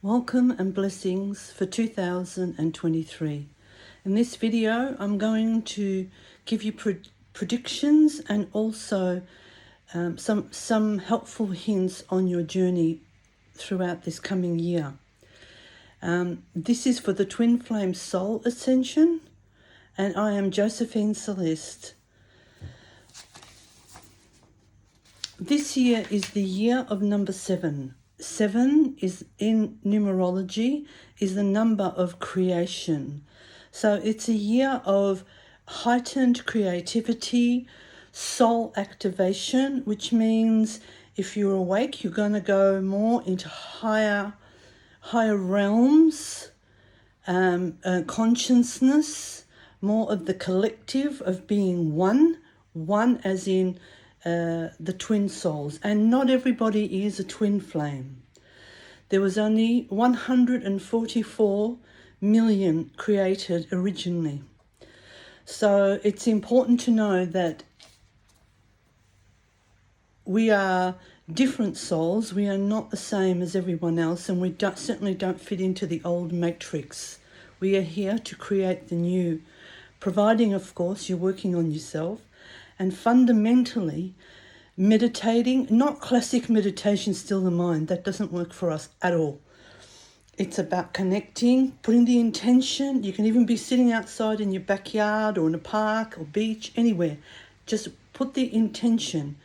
Welcome and blessings for 2023. In this video, I'm going to give you predictions and also some helpful hints on your journey throughout this coming year. This is for the Twin Flames Soul Ascension, and I am Josephine Celeste. This year is the year of number 7. 7 is in numerology is the number of creation. So it's a year of heightened creativity, soul activation, which means if you're awake, you're going to go more into higher realms, consciousness, more of the collective of being one as in the twin souls. And not everybody is a twin flame. There was only 144 million created originally. So it's important to know that we are different souls. We are not the same as everyone else, and we certainly don't fit into the old matrix. We are here to create the new, providing, of course, you're working on yourself. And fundamentally, meditating, not classic meditation, still the mind, that doesn't work for us at all. It's about connecting, putting the intention. You can even be sitting outside in your backyard or in a park or beach, anywhere. Just put the intention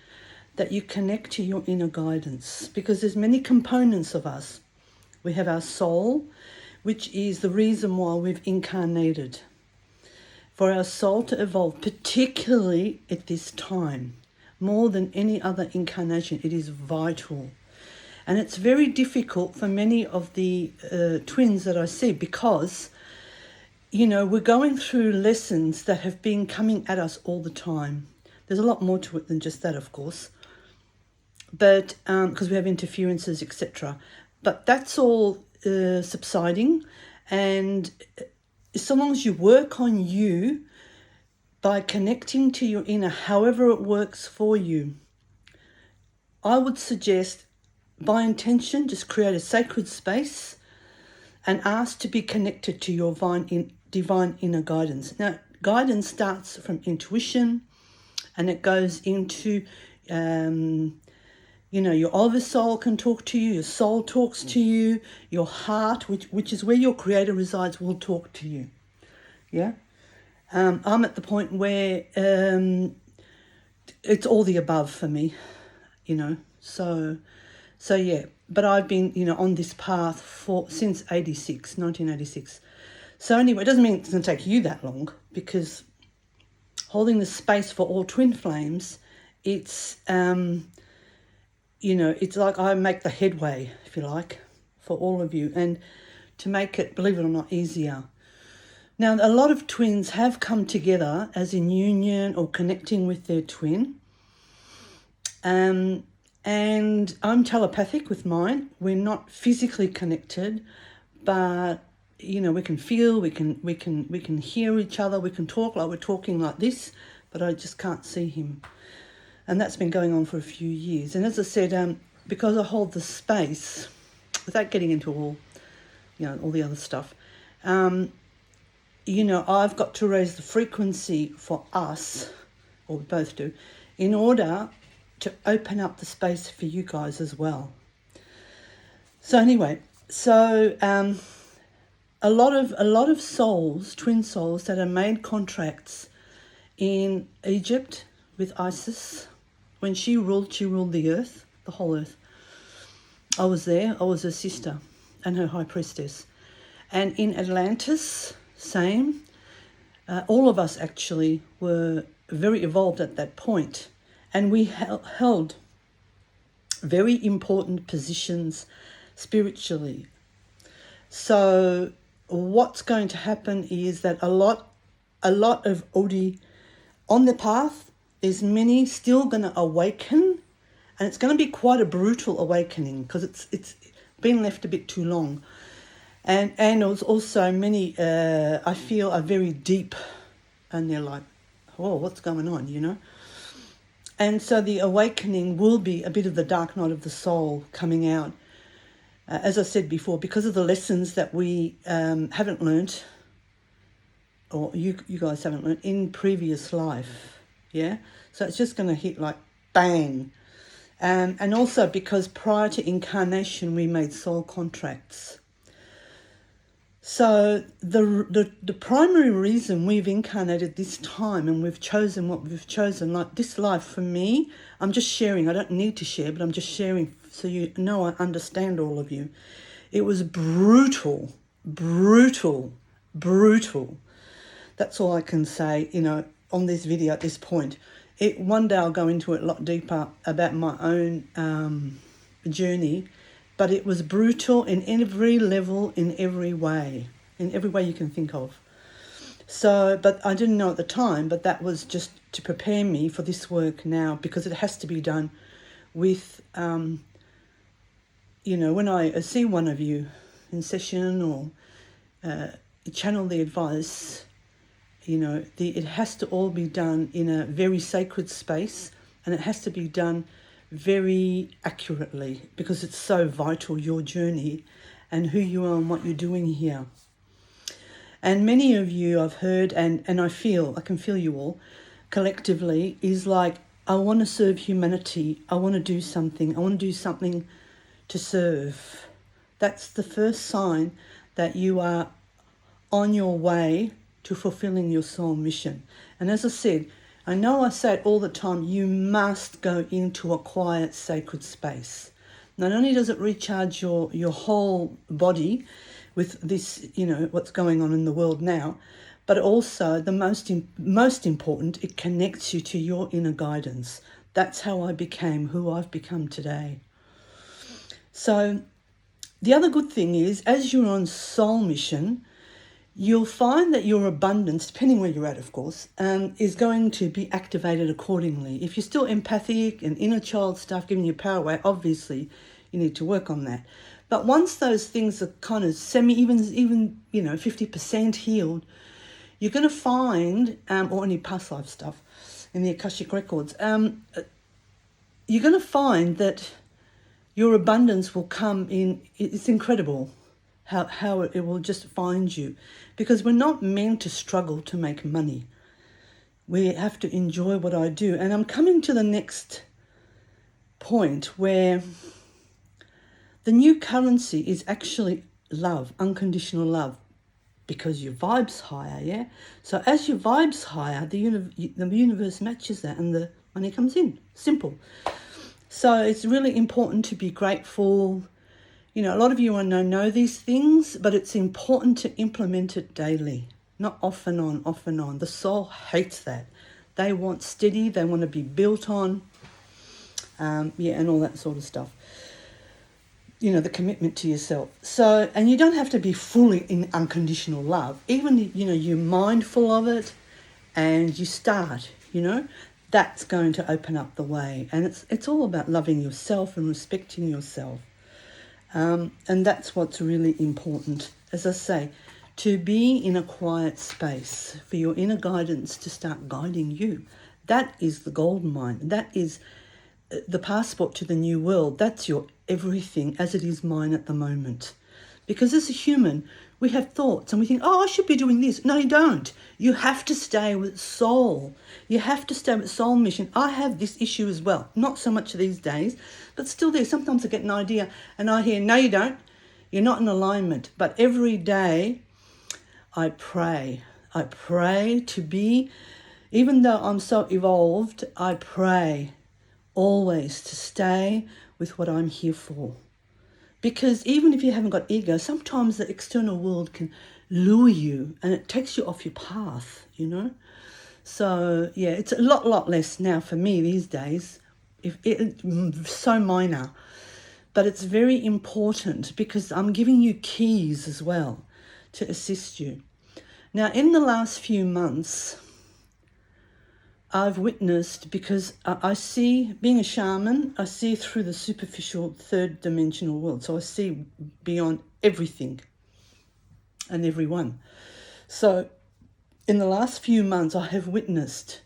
that you connect to your inner guidance, because there's many components of us. We have our soul, which is the reason why we've incarnated. For our soul to evolve, particularly at this time, more than any other incarnation, it is vital. And it's very difficult for many of the twins that I see because, we're going through lessons that have been coming at us all the time. There's a lot more to it than just that, of course, but because we have interferences, etc. But that's all subsiding, and so long as you work on you by connecting to your inner, however it works for you, I would suggest by intention, just create a sacred space and ask to be connected to your divine inner guidance. Now, guidance starts from intuition, and it goes into, your oversoul can talk to you, your soul talks to you, your heart, which is where your creator resides, will talk to you. Yeah? I'm at the point where it's all the above for me, So yeah, but I've been, on this path since 1986. So anyway, it doesn't mean it's going to take you that long, because holding the space for all twin flames, it's, it's like I make the headway, if you like, for all of you, and to make it, believe it or not, easier. Now, a lot of twins have come together as in union or connecting with their twin. And I'm telepathic with mine. We're not physically connected, but we can feel, we can hear each other, we can talk like we're talking like this, but I just can't see him. And that's been going on for a few years. And as I said, because I hold the space, without getting into all the other stuff, I've got to raise the frequency for us, or we both do, in order to open up the space for you guys as well. So anyway, a lot of souls, twin souls, that have made contracts in Egypt with Isis. When she ruled the earth, the whole earth. I was there. I was her sister and her high priestess. And in Atlantis, same. All of us actually were very evolved at that point, and we held very important positions spiritually. So what's going to happen is that a lot of Odi on the path, there's many still going to awaken, and it's going to be quite a brutal awakening because it's been left a bit too long. And also many, I feel, are very deep, and they're like, oh, what's going on, And so the awakening will be a bit of the dark night of the soul coming out. As I said before, because of the lessons that we haven't learnt, or you guys haven't learnt in previous life, yeah? So it's just going to hit like bang. And also because prior to incarnation, we made soul contracts. So the primary reason we've incarnated this time and we've chosen what we've chosen, like this life for me, I'm just sharing. I don't need to share, but I'm just sharing so you know I understand all of you. It was brutal, brutal, brutal. That's all I can say, on this video at this point. One day I'll go into it a lot deeper about my own journey, but it was brutal in every level, in every way you can think of. So, but I didn't know at the time, but that was just to prepare me for this work now, because it has to be done with, when I see one of you in session or channel the advice, it has to all be done in a very sacred space, and it has to be done very accurately, because it's so vital, your journey and who you are and what you're doing here. And many of you I've heard, and I can feel you all collectively, is like, I want to serve humanity. I want to do something. I want to do something to serve. That's the first sign that you are on your way to fulfilling your soul mission. And as I said, I know I say it all the time, you must go into a quiet, sacred space. Not only does it recharge your whole body with this, what's going on in the world now, but also the most important, it connects you to your inner guidance. That's how I became who I've become today. So the other good thing is, as you're on soul mission, you'll find that your abundance, depending where you're at, of course, is going to be activated accordingly. If you're still empathic and inner child stuff giving you power away, obviously you need to work on that. But once those things are kind of even 50% healed, you're going to find, or any past life stuff in the Akashic records, you're going to find that your abundance will come in. It's incredible how it will just find you, because we're not meant to struggle to make money. We have to enjoy what I do. And I'm coming to the next point, where the new currency is actually love, unconditional love, because your vibe's higher, yeah? So as your vibe's higher, the universe matches that and the money comes in. Simple. So it's really important to be grateful. A lot of you I know these things, but it's important to implement it daily, not off and on, off and on. The soul hates that. They want steady, they want to be built on, and all that sort of stuff. The commitment to yourself. So, and you don't have to be fully in unconditional love. Even, you're mindful of it and you start, that's going to open up the way. And it's all about loving yourself and respecting yourself. And that's what's really important, as I say, to be in a quiet space for your inner guidance to start guiding you. That is the gold mine. That is the passport to the new world. That's your everything, as it is mine at the moment. Because as a human, we have thoughts and we think, I should be doing this. No, you don't. You have to stay with soul. You have to stay with soul mission. I have this issue as well. Not so much these days, but still there. Sometimes I get an idea and I hear, no, you don't. You're not in alignment. But every day I pray. I pray to be, even though I'm so evolved, I pray always to stay with what I'm here for. Because even if you haven't got ego, sometimes the external world can lure you and it takes you off your path, So, yeah, it's a lot less now for me these days. It's so minor. But it's very important, because I'm giving you keys as well to assist you. Now, in the last few months, I've witnessed, because I see, being a shaman, I see through the superficial third dimensional world. So I see beyond everything and everyone. So in the last few months, I have witnessed,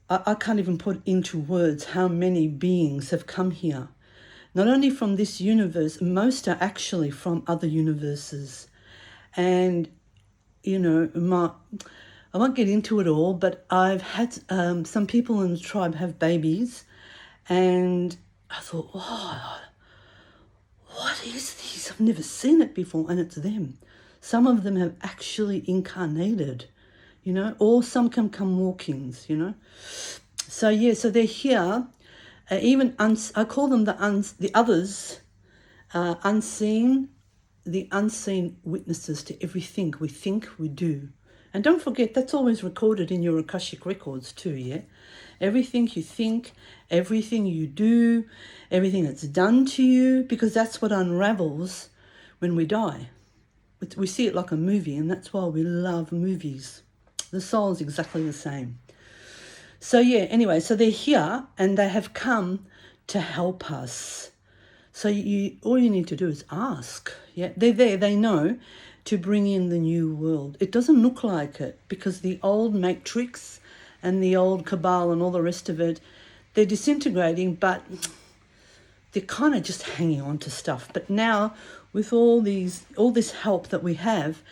I can't even put into words how many beings have come here not only from this universe, most are actually from other universes. And, you know, I won't get into it all, but I've had some people in the tribe have babies, and I thought, wow, what is this? I've never seen it before, and it's them. Some of them have actually incarnated, you know, or some can come walk-ins, you know. So yeah, so they're here. I call them the others, unseen, the unseen witnesses to everything we think, we do. And don't forget, that's always recorded in your Akashic records too, yeah? Everything you think, everything you do, everything that's done to you, because that's what unravels when we die. We see it like a movie, and that's why we love movies. The soul is exactly the same. So yeah, anyway, so they're here and they have come to help us. So all you need to do is ask. Yeah, they're there, they know, to bring in the new world. It doesn't look like it because the old matrix and the old cabal and all the rest of it, they're disintegrating, but they're kind of just hanging on to stuff. But now with all this help that we have,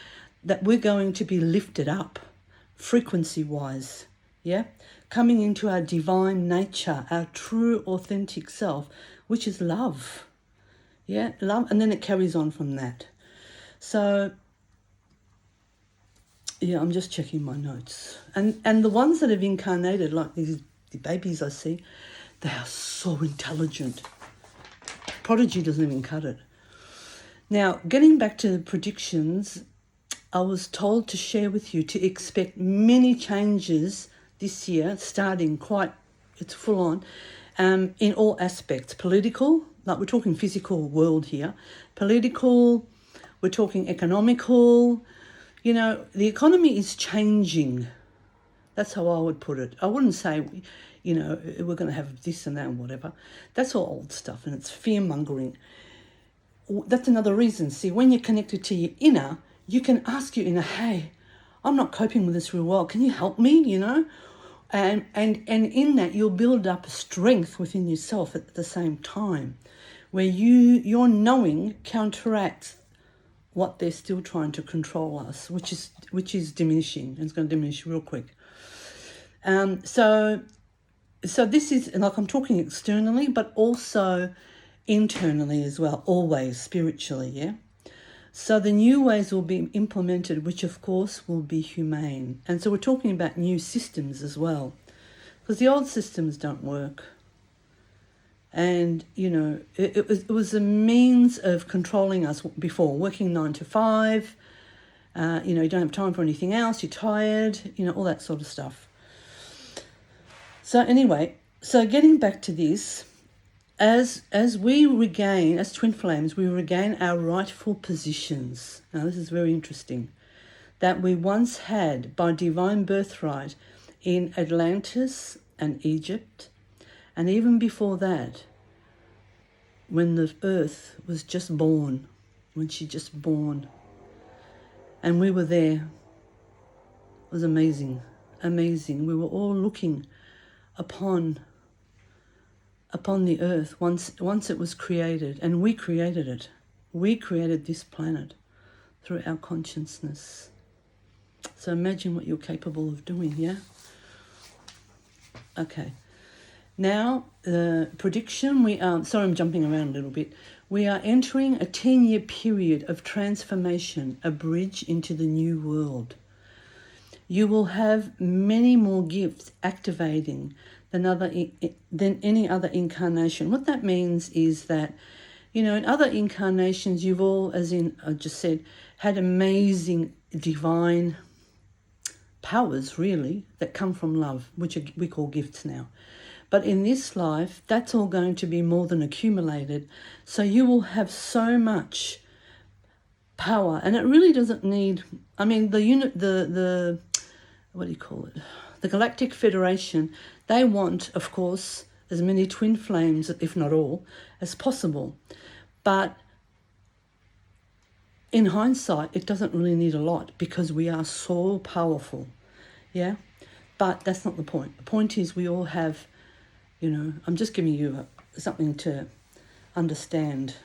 that we're going to be lifted up frequency-wise, yeah? Coming into our divine nature, our true authentic self, which is love. Yeah, love, and then it carries on from that. So, yeah, I'm just checking my notes. And the ones that have incarnated, like the babies I see, they are so intelligent. Prodigy doesn't even cut it. Now, getting back to the predictions, I was told to share with you to expect many changes this year, starting it's full on, in all aspects. Political, like we're talking physical world here, political, we're talking economical. You know, the economy is changing. That's how I would put it. I wouldn't say, you know, we're going to have this and that and whatever. That's all old stuff, and it's fear-mongering. That's another reason. See, when you're connected to your inner, you can ask your inner, hey, I'm not coping with this real well. Can you help me, you know? And in that, you'll build up a strength within yourself at the same time, where your knowing counteracts what they're still trying to control us, which is diminishing, and it's going to diminish real quick. So this is, like, I'm talking externally, but also internally as well, always spiritually, yeah? So the new ways will be implemented, which of course will be humane. And so we're talking about new systems as well, because the old systems don't work. And, you know, it was a means of controlling us before, working 9 to 5, you know, you don't have time for anything else, you're tired, you know, all that sort of stuff. So anyway, so getting back to this, as we regain, as Twin Flames, we regain our rightful positions. Now this is very interesting, that we once had by divine birthright in Atlantis and Egypt, and even before that, when the earth was just born, when she just born, and we were there. It was amazing, amazing. We were all looking upon the earth once it was created, and we created it. We created this planet through our consciousness. So imagine what you're capable of doing, yeah? Okay. Now, the prediction, sorry I'm jumping around a little bit. We are entering a 10-year period of transformation, a bridge into the new world. You will have many more gifts activating than any other incarnation. What that means is that, you know, in other incarnations, you've all, as in I just said, had amazing divine powers, really, that come from love, which we call gifts now. But in this life, that's all going to be more than accumulated. So you will have so much power, and it really doesn't need, I mean, the what do you call it? The Galactic Federation, they want, of course, as many twin flames, if not all, as possible. But in hindsight, it doesn't really need a lot because we are so powerful, yeah? But that's not the point. The point is we all have, you know, I'm just giving you something to understand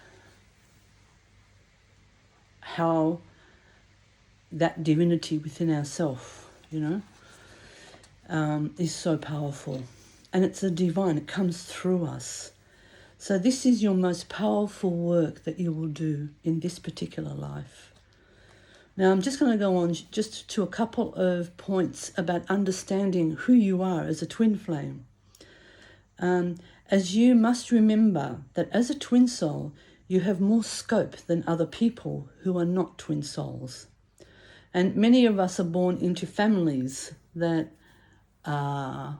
how that divinity within ourselves, is so powerful. And it's a divine, it comes through us. So this is your most powerful work that you will do in this particular life. Now I'm just going to go on just to a couple of points about understanding who you are as a twin flame. As you must remember that as a twin soul, you have more scope than other people who are not twin souls. And many of us are born into families that are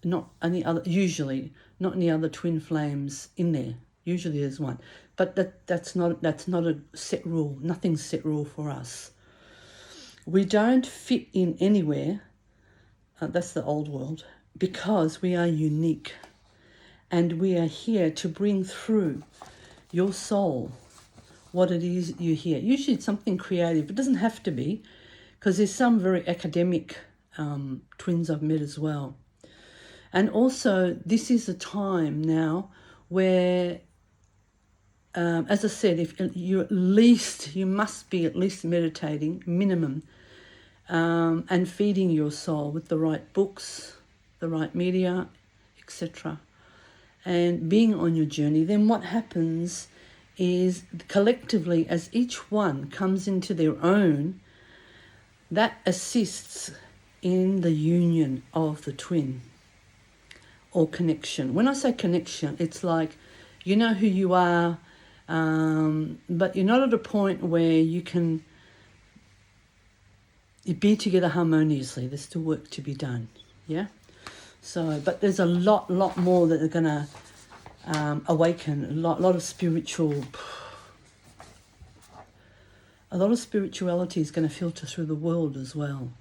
not any other, usually not any other twin flames in there. Usually there's one, but that's not a set rule. Nothing's set rule for us. We don't fit in anywhere. That's the old world, because we are unique, and we are here to bring through your soul what it is you hear. Usually it's something creative. It doesn't have to be, because there's some very academic twins I've met as well. And also, this is a time now where, as I said, if you must be at least meditating, minimum, and feeding your soul with the right books, the right media, etc., and being on your journey. Then what happens is, collectively, as each one comes into their own, that assists in the union of the twin, or connection. When I say connection, it's like, you know who you are, but you're not at a point where you can be together harmoniously. There's still work to be done, yeah? So, but there's a lot more that are going to awaken, a lot of spirituality is going to filter through the world as well.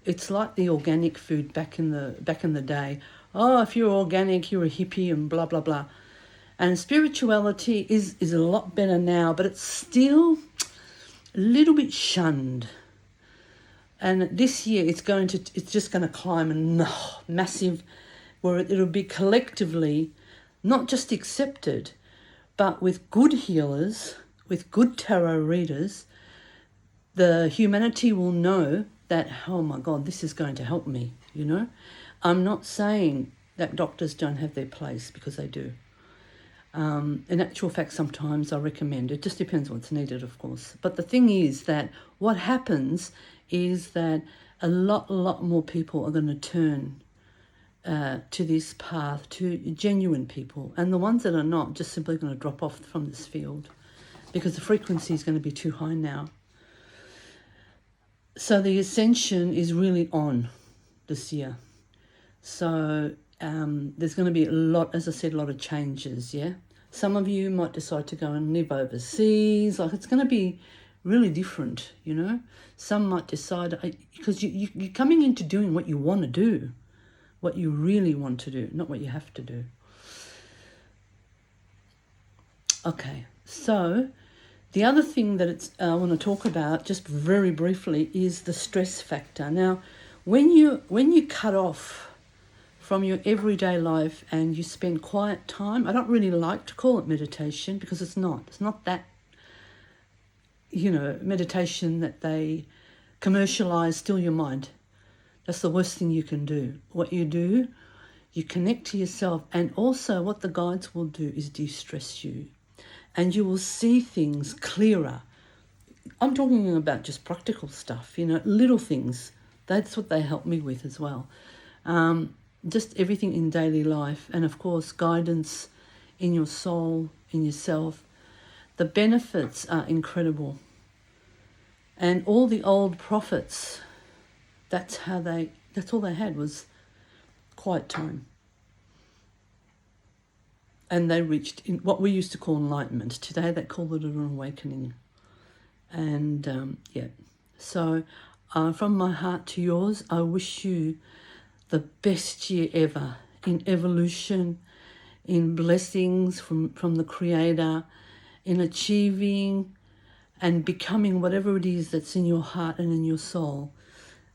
It's like the organic food back in the day. Oh, if you're organic, you're a hippie and blah, blah, blah. And spirituality is a lot better now, but it's still a little bit shunned. And this year it's just going to climb a massive, where it'll be collectively not just accepted, but with good healers, with good tarot readers, the humanity will know that, oh my God, this is going to help me, I'm not saying that doctors don't have their place, because they do. In actual fact, sometimes I recommend. It just depends what's needed, of course. But the thing is that what happens is that a lot more people are going to turn to this path, to genuine people. And the ones that are not, just simply going to drop off from this field, because the frequency is going to be too high now. So the ascension is really on this year. So there's going to be a lot of changes, yeah? Some of you might decide to go and live overseas. Like, it's going to be really different, Some might decide, because you're coming into doing what you want to do, what you really want to do, not what you have to do. Okay, so the other thing that I want to talk about, just very briefly, is the stress factor. Now, when you cut off from your everyday life and you spend quiet time, I don't really like to call it meditation, because it's not that, meditation that they commercialize, still your mind. That's the worst thing you can do. What you do, you connect to yourself, and also what the guides will do is de-stress you. And you will see things clearer. I'm talking about just practical stuff, little things. That's what they help me with as well. Just everything in daily life. And of course, guidance in your soul, in yourself. The benefits are incredible. And all the old prophets, that's all they had was quiet time. And they reached in what we used to call enlightenment. Today they call it an awakening. And so from my heart to yours, I wish you the best year ever in evolution, in blessings from the Creator, in achieving and becoming whatever it is that's in your heart and in your soul.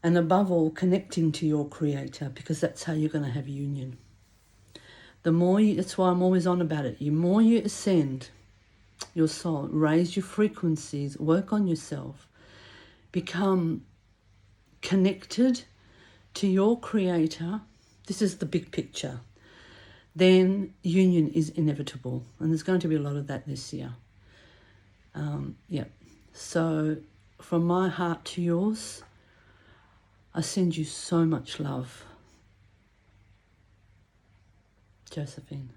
And above all, connecting to your Creator, because that's how you're going to have union. The more you, that's why I'm always on about it. The more you ascend your soul, raise your frequencies, work on yourself, become connected to your creator. This is the big picture. Then union is inevitable. And there's going to be a lot of that this year. Yeah. So from my heart to yours, I send you so much love. Josephine.